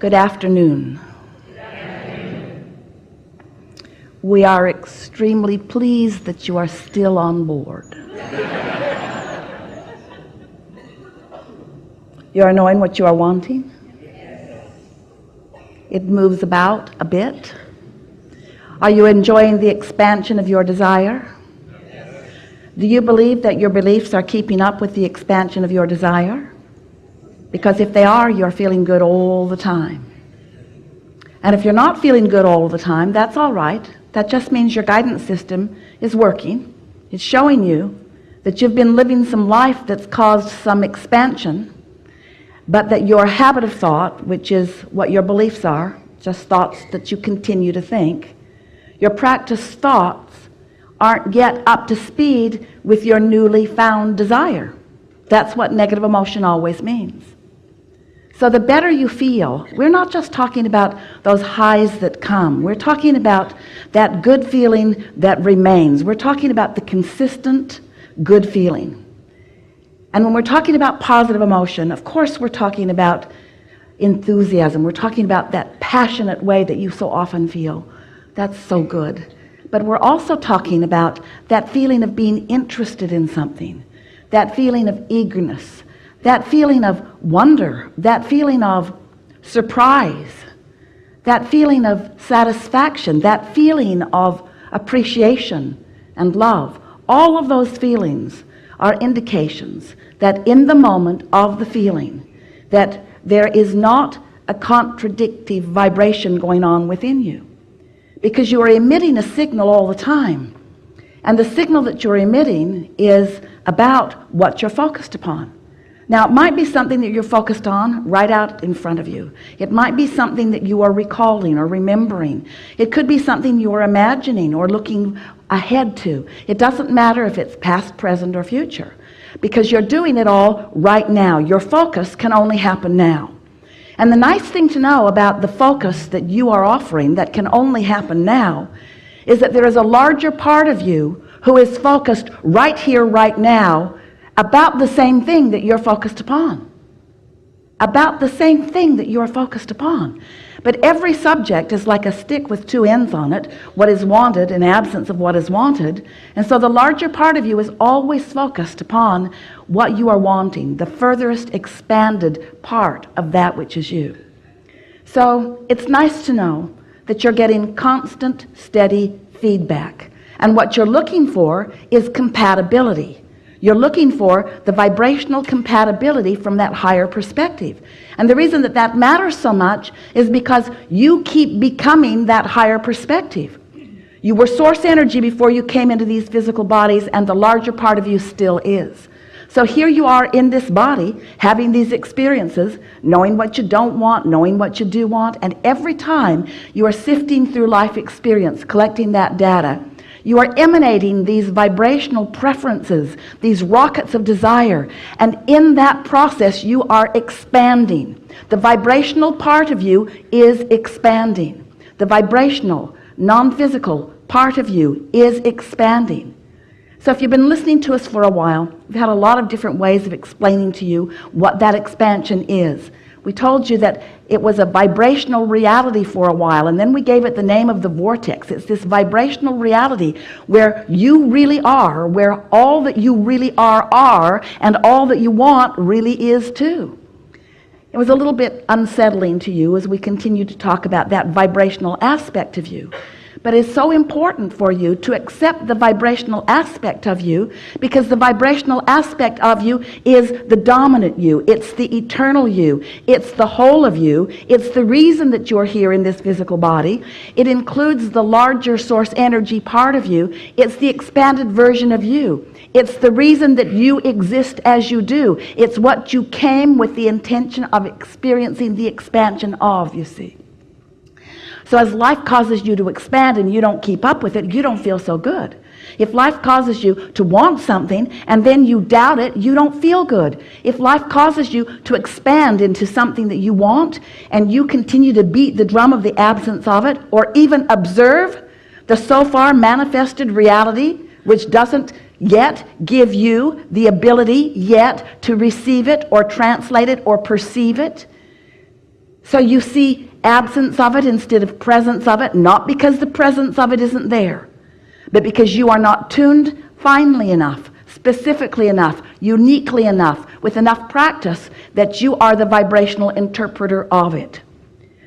Good afternoon. We are extremely pleased that you are still on board. You are knowing what you are wanting? It moves about a bit. Are you enjoying the expansion of your desire? Do you believe that your beliefs are keeping up with the expansion of your desire? Because if they are, you're feeling good all the time. And if you're not feeling good all the time, that's all right. That just means your guidance system is working. It's showing you that you've been living some life that's caused some expansion, but that your habit of thought, which is what your beliefs are, just thoughts that you continue to think, your practice thoughts aren't yet up to speed with your newly found desire. That's what negative emotion always means. So the better you feel, we're not just talking about those highs that come. We're talking about that good feeling that remains. We're talking about the consistent good feeling. And when we're talking about positive emotion, of course we're talking about enthusiasm. We're talking about that passionate way that you so often feel. That's so good. But we're also talking about that feeling of being interested in something, that feeling of eagerness, that feeling of wonder, that feeling of surprise, that feeling of satisfaction, that feeling of appreciation and love. All of those feelings are indications that in the moment of the feeling, that there is not a contradictive vibration going on within you, because you are emitting a signal all the time, and the signal that you're emitting is about what you're focused upon. Now, it might be something that you're focused on right out in front of you. It might be something that you are recalling or remembering. It could be something you are imagining or looking ahead to. It doesn't matter if it's past, present, or future, because you're doing it all right now. Your focus can only happen now. And the nice thing to know about the focus that you are offering that can only happen now is that there is a larger part of you who is focused right here, right now, about the same thing that you're focused upon. About the same thing that you're focused upon. But every subject is like a stick with two ends on it, what is wanted in absence of what is wanted. And so the larger part of you is always focused upon what you are wanting, the furthest expanded part of that which is you. So it's nice to know that you're getting constant, steady feedback. And what you're looking for is compatibility. You're looking for the vibrational compatibility from that higher perspective. And the reason that that matters so much is because you keep becoming that higher perspective. You were source energy before you came into these physical bodies, and the larger part of you still is. So here you are in this body, having these experiences, knowing what you don't want, knowing what you do want, and every time you are sifting through life experience, collecting that data, you are emanating these vibrational preferences, these rockets of desire, and in that process you are expanding. The vibrational part of you is expanding. The vibrational, non-physical part of you is expanding. So if you've been listening to us for a while, we've had a lot of different ways of explaining to you what that expansion is. We told you that it was a vibrational reality for a while, and then we gave it the name of the vortex. It's this vibrational reality where you really are, where all that you really are, and all that you want really is too. It was a little bit unsettling to you as we continue to talk about that vibrational aspect of you. But it's so important for you to accept the vibrational aspect of you, because the vibrational aspect of you is the dominant you. It's the eternal you. It's the whole of you. It's the reason that you're here in this physical body. It includes the larger source energy part of you. It's the expanded version of you. It's the reason that you exist as you do. It's what you came with the intention of experiencing the expansion of, you see. So as life causes you to expand and you don't keep up with it, you don't feel so good. If life causes you to want something and then you doubt it, you don't feel good. If life causes you to expand into something that you want and you continue to beat the drum of the absence of it, or even observe the so far manifested reality, which doesn't yet give you the ability yet to receive it or translate it or perceive it, So you see absence of it instead of presence of it, not because the presence of it isn't there, but because you are not tuned finely enough, specifically enough, uniquely enough, with enough practice that you are the vibrational interpreter of it.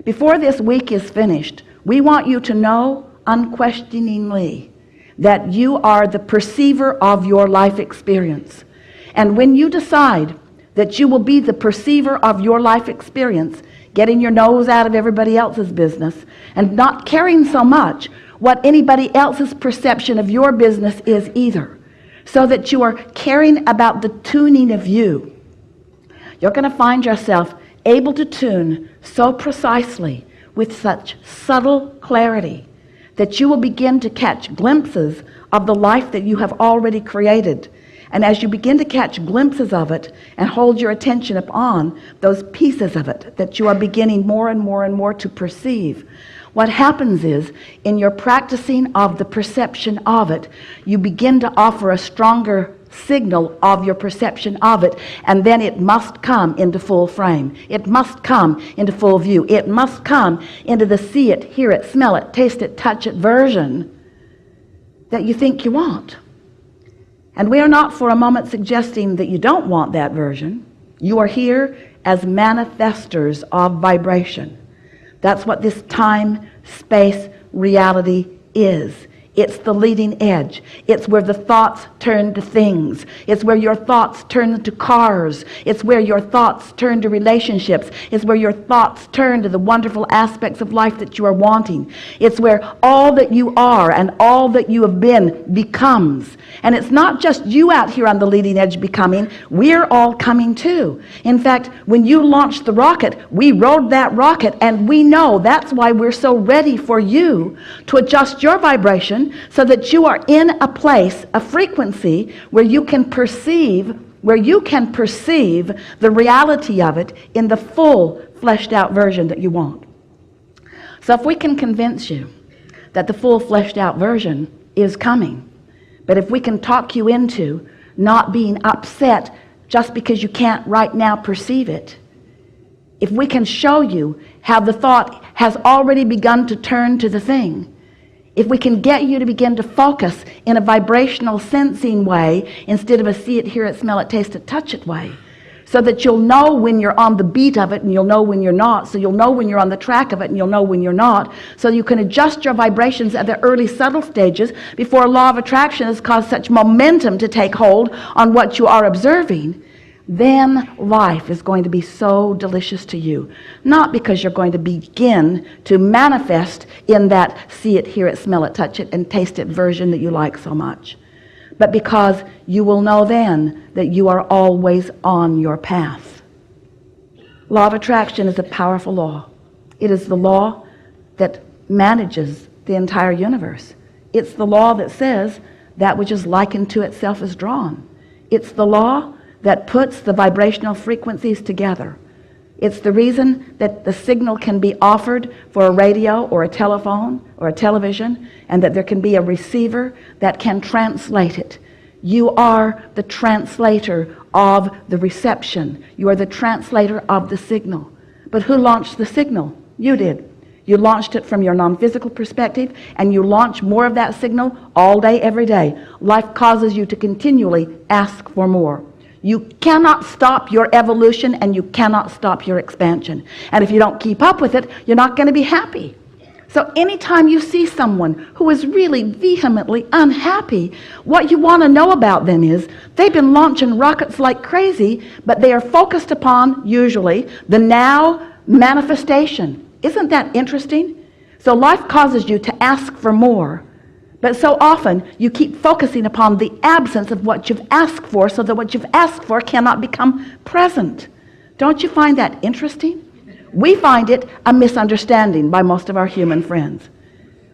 Before this week is finished, we want you to know unquestioningly that you are the perceiver of your life experience. And when you decide that you will be the perceiver of your life experience, getting your nose out of everybody else's business and not caring so much what anybody else's perception of your business is either, so that you are caring about the tuning of you, you're going to find yourself able to tune so precisely with such subtle clarity that you will begin to catch glimpses of the life that you have already created. And as you begin to catch glimpses of it and hold your attention upon those pieces of it that you are beginning more and more and more to perceive, what happens is, in your practicing of the perception of it, you begin to offer a stronger signal of your perception of it, and then it must come into full frame. It must come into full view. It must come into the see it, hear it, smell it, taste it, touch it version that you think you want. And we are not for a moment suggesting that you don't want that version. You are here as manifestors of vibration. That's what this time, space, reality is. It's the leading edge. It's where the thoughts turn to things. It's where your thoughts turn to cars. It's where your thoughts turn to relationships. It's where your thoughts turn to the wonderful aspects of life that you are wanting. It's where all that you are and all that you have been becomes. And it's not just you out here on the leading edge becoming. We're all coming too. In fact, when you launched the rocket, we rode that rocket, and we know that's why we're so ready for you to adjust your vibration so that you are in a place, a frequency where you can perceive the reality of it in the full fleshed out version that you want. So if we can convince you that the full fleshed out version is coming, but if we can talk you into not being upset just because you can't right now perceive it, if we can show you how the thought has already begun to turn to the thing, if we can get you to begin to focus in a vibrational sensing way instead of a see it, hear it, smell it, taste it, touch it way, so that you'll know when you're on the beat of it and you'll know when you're not, so you'll know when you're on the track of it and you'll know when you're not, so you can adjust your vibrations at the early subtle stages before law of attraction has caused such momentum to take hold on what you are observing. Then life is going to be so delicious to you. Not because you're going to begin to manifest in that see it, hear it, smell it, touch it, and taste it version that you like so much, but because you will know then that you are always on your path. Law of attraction is a powerful law. It is the law that manages the entire universe. It's the law that says that which is likened to itself is drawn. It's the law that puts the vibrational frequencies together. It's the reason that the signal can be offered for a radio or a telephone or a television, and that there can be a receiver that can translate it. You are the translator of the reception. You are the translator of the signal. But who launched the signal? You did. You launched it from your non-physical perspective, and you launch more of that signal all day, every day. Life causes you to continually ask for more. You cannot stop your evolution, and you cannot stop your expansion. And if you don't keep up with it, you're not going to be happy. So anytime you see someone who is really vehemently unhappy, what you want to know about them is they've been launching rockets like crazy, but they are focused upon, usually, the now manifestation. Isn't that interesting? So life causes you to ask for more. But so often you keep focusing upon the absence of what you've asked for, so that what you've asked for cannot become present. Don't you find that interesting? We find it a misunderstanding by most of our human friends.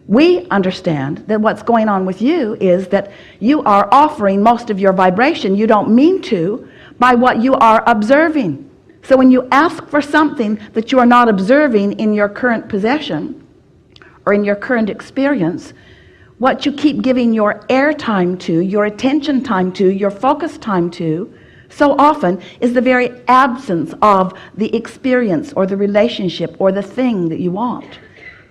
We understand that what's going on with you is that you are offering most of your vibration, you don't mean to, by what you are observing. So when you ask for something that you are not observing in your current possession or in your current experience, what you keep giving your air time to, your attention time to, your focus time to, so often is the very absence of the experience or the relationship or the thing that you want.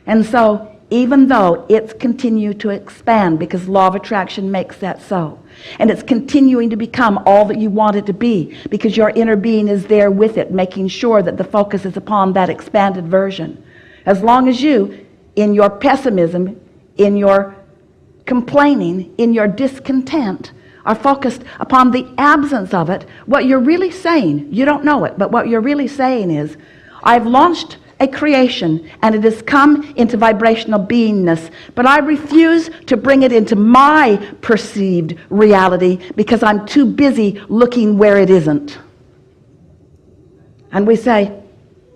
And so even though it's continued to expand, because law of attraction makes that so, and it's continuing to become all that you want it to be, because your inner being is there with it, making sure that the focus is upon that expanded version. As long as you, in your pessimism, in your complaining, in your discontent, are focused upon the absence of it, what you're really saying, you don't know it, but what you're really saying is, I've launched a creation and it has come into vibrational beingness, but I refuse to bring it into my perceived reality because I'm too busy looking where it isn't. And we say,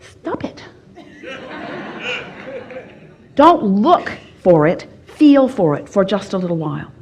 stop it. Don't look for it, feel for it for just a little while.